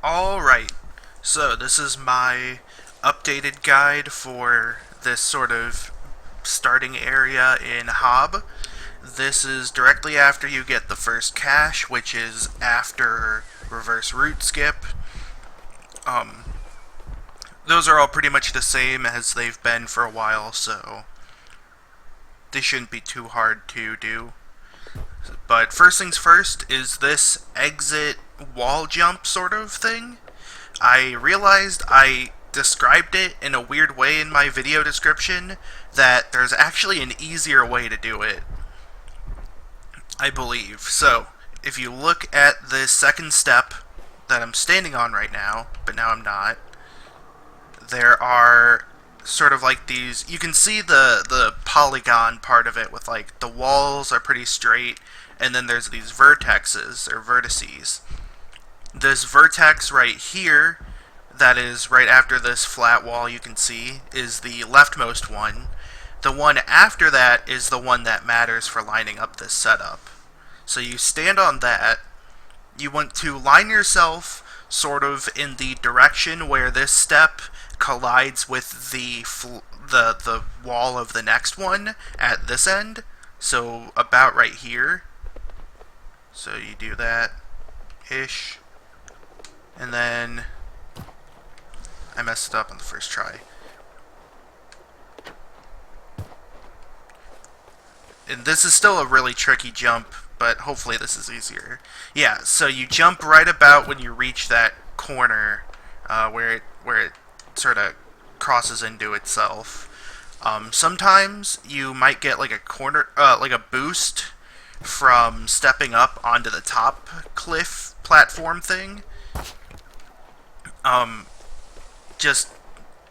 Alright, so this is my updated guide for this sort of starting area in Hob. This is directly after you get the first cache, which is after reverse root skip. Um, those are all pretty much the same as they've been for a while, so they shouldn't be too hard to do. But first things first is this exit wall jump sort of thing. I realized I described it in a weird way in my video description, that there's actually an easier way to do it, I believe. So, if you look at the second step that I'm standing on right now, but now I'm not, there are sort of like these, you can see the polygon part of it with like the walls are pretty straight, and then there's these vertexes or vertices. This vertex right here, that is right after this flat wall you can see, is the leftmost one. The one after that is the one that matters for lining up this setup. So you stand on that. You want to line yourself sort of in the direction where this step collides with the wall of the next one at this end. So about right here. So you do that ish. And then I messed it up on the first try. And this is still a really tricky jump, but hopefully this is easier. Yeah, so you jump right about when you reach that corner where it sort of crosses into itself. Sometimes you might get like a like a boost from stepping up onto the top cliff platform thing. Just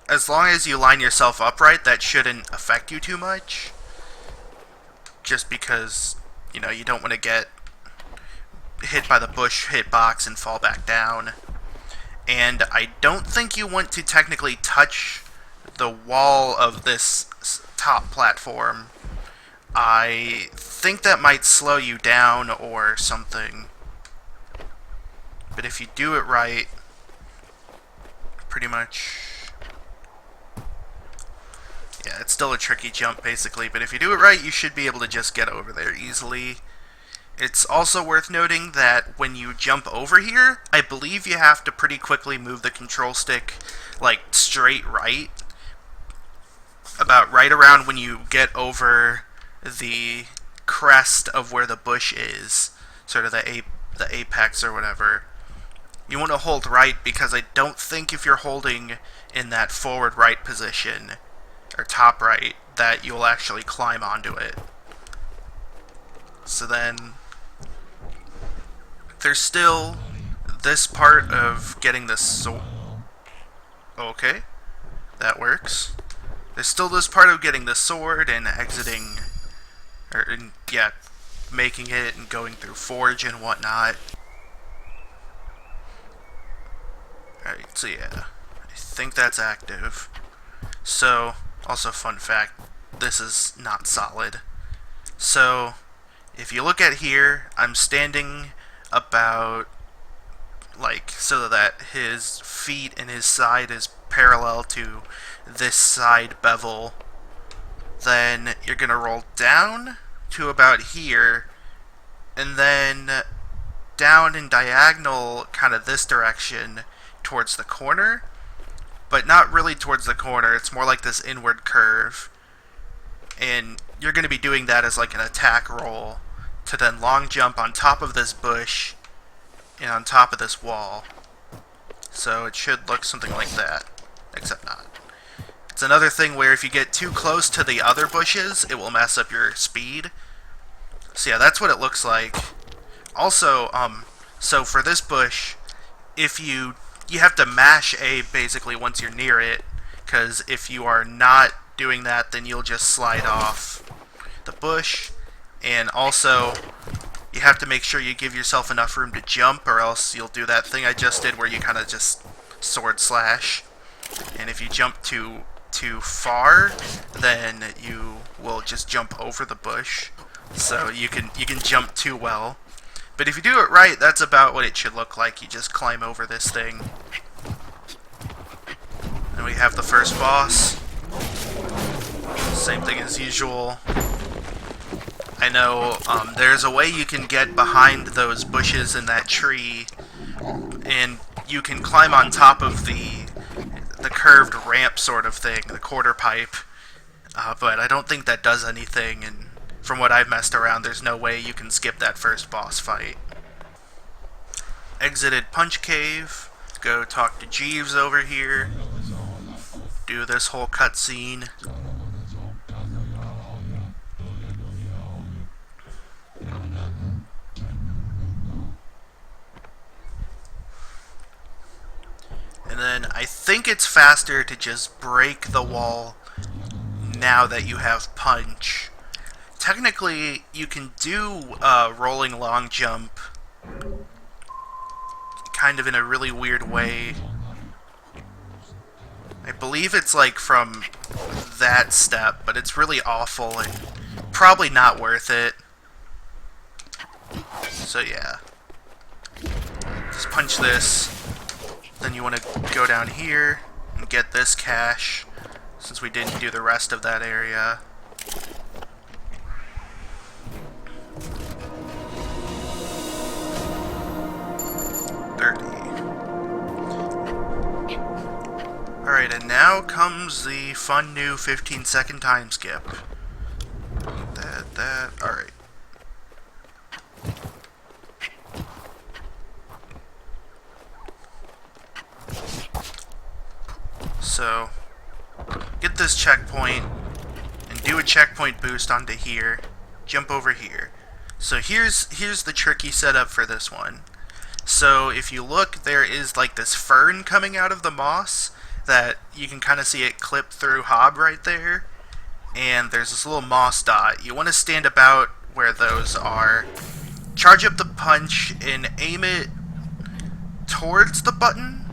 as long as you line yourself up right, that shouldn't affect you too much. Just because, you know, you don't want to get hit by the bush hitbox and fall back down. And I don't think you want to technically touch the wall of this top platform. I think that might slow you down or something. But if you do it right, pretty much, yeah, it's still a tricky jump basically, but if you do it right, you should be able to just get over there easily. It's also worth noting that when you jump over here, I believe you have to pretty quickly move the control stick like straight right, about right around when you get over the crest of where the bush is, sort of the apex or whatever. You want to hold right, because I don't think if you're holding in that forward right position, or top right, that you'll actually climb onto it. So then, there's still this part of getting this sword. Okay, that works. There's still this part of getting the sword and exiting, yeah, making it and going through Forge and whatnot. Alright, so yeah, I think that's active. So, also fun fact, this is not solid. So, if you look at here, I'm standing about, like, so that his feet and his side is parallel to this side bevel. Then you're going to roll down to about here, and then down in diagonal, kind of this direction, towards the corner, but not really towards the corner. It's more like this inward curve, and you're going to be doing that as like an attack roll to then long jump on top of this bush and on top of this wall. So it should look something like that, except not. It's another thing where if you get too close to the other bushes, it will mess up your speed. So yeah, that's what it looks like. Also, so for this bush, if you have to mash A basically once you're near it, because if you are not doing that, then you'll just slide off the bush. And also, you have to make sure you give yourself enough room to jump, or else you'll do that thing I just did where you kind of just sword slash. And if you jump too far, then you will just jump over the bush. So you can jump too well. But if you do it right, that's about what it should look like. You just climb over this thing. And we have the first boss. Same thing as usual. I know there's a way you can get behind those bushes in that tree, and you can climb on top of the curved ramp sort of thing, the quarter pipe. But I don't think that does anything, and from what I've messed around, there's no way you can skip that first boss fight. Exited Punch Cave. Go talk to Jeeves over here. Do this whole cutscene. And then I think it's faster to just break the wall now that you have Punch. Technically, you can do a rolling long jump kind of in a really weird way. I believe it's like from that step, but it's really awful and probably not worth it. So yeah. Just punch this. Then you want to go down here and get this cache, since we didn't do the rest of that area. Alright, and now comes the fun new 15-second time skip. Alright. So, get this checkpoint, and do a checkpoint boost onto here. Jump over here. So here's the tricky setup for this one. So if you look, there is like this fern coming out of the moss that you can kind of see it clip through Hob right there. And there's this little moss dot. You want to stand about where those are. Charge up the punch and aim it towards the button.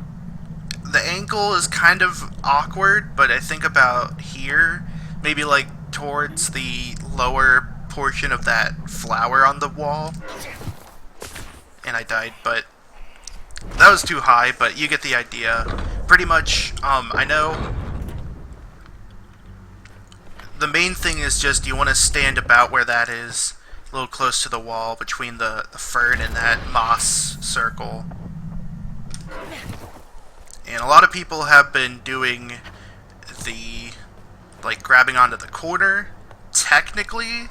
The angle is kind of awkward, but I think about here, maybe like towards the lower portion of that flower on the wall. And I died, but that was too high, but you get the idea. Pretty much, I know the main thing is just you want to stand about where that is, a little close to the wall between the fern and that moss circle. And a lot of people have been doing the, like, grabbing onto the corner. Technically,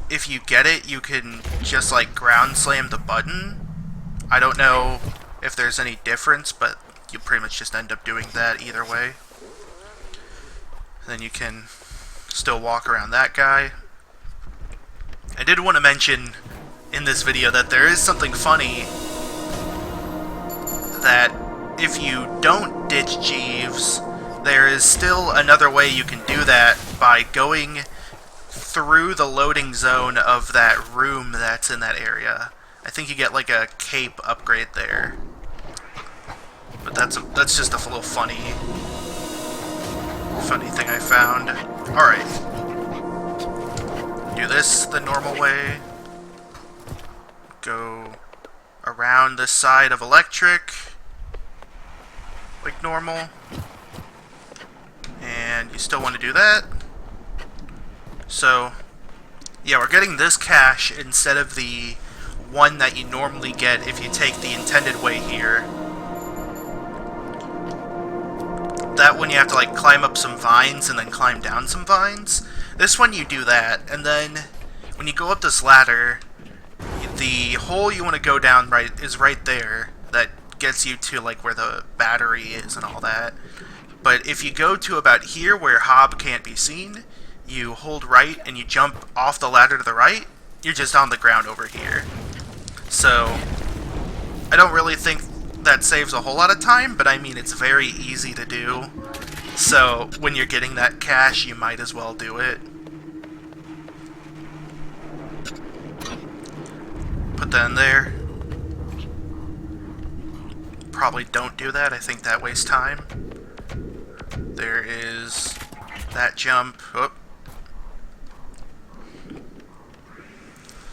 if you get it, you can just, like, ground slam the button. I don't know if there's any difference, but you pretty much just end up doing that either way. Then you can still walk around that guy. I did want to mention in this video that there is something funny that if you don't ditch Jeeves, there is still another way you can do that by going through the loading zone of that room that's in that area. I think you get like a cape upgrade there. But that's just a little funny thing I found. Alright. Do this the normal way. Go around this side of electric like normal. And you still want to do that. So, yeah, we're getting this cache instead of the one that you normally get if you take the intended way here. That one you have to like climb up some vines and then climb down some vines. This one you do that, and then when you go up this ladder, the hole you want to go down is right there. That gets you to like where the battery is and all that. But if you go to about here where Hob can't be seen, you hold right and you jump off the ladder to the right, you're just on the ground over here. So I don't really think that saves a whole lot of time, but I mean it's very easy to do. So when you're getting that cache, you might as well do it. Put that in there. Probably don't do that, I think that wastes time. There is that jump. Oh.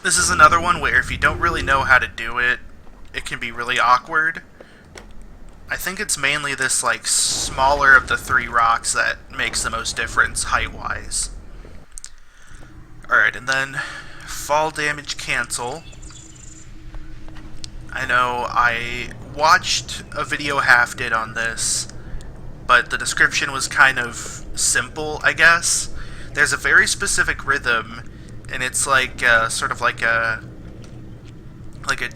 This is another one where if you don't really know how to do it, it can be really awkward. I think it's mainly this, like, smaller of the three rocks that makes the most difference height-wise. Alright, and then fall damage cancel. I know I watched a video Half did on this, but the description was kind of simple, I guess. There's a very specific rhythm, and it's like, sort of like a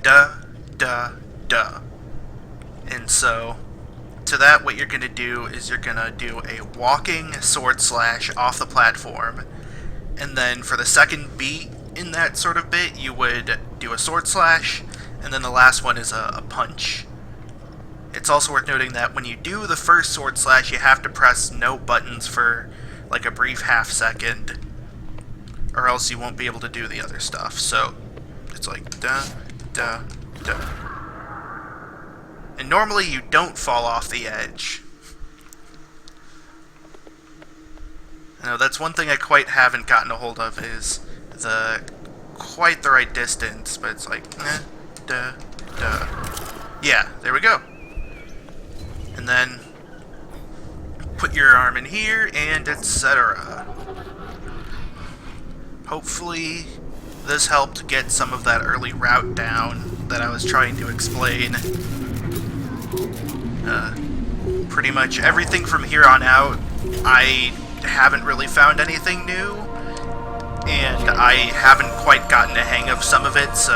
duh, duh, duh. And so, to that, what you're going to do is you're going to do a walking sword slash off the platform, and then for the second beat in that sort of bit, you would do a sword slash, and then the last one is a punch. It's also worth noting that when you do the first sword slash, you have to press no buttons for like a brief half second, or else you won't be able to do the other stuff. So, it's like da, da, da. And normally you don't fall off the edge. I know that's one thing I quite haven't gotten a hold of, is quite the right distance, but it's like da, da. Yeah, there we go. And then put your arm in here, and etc. Hopefully this helped get some of that early route down that I was trying to explain. Pretty much everything from here on out, I haven't really found anything new, and I haven't quite gotten a hang of some of it, so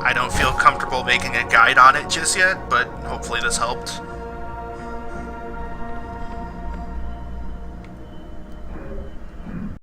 I don't feel comfortable making a guide on it just yet, but hopefully this helped.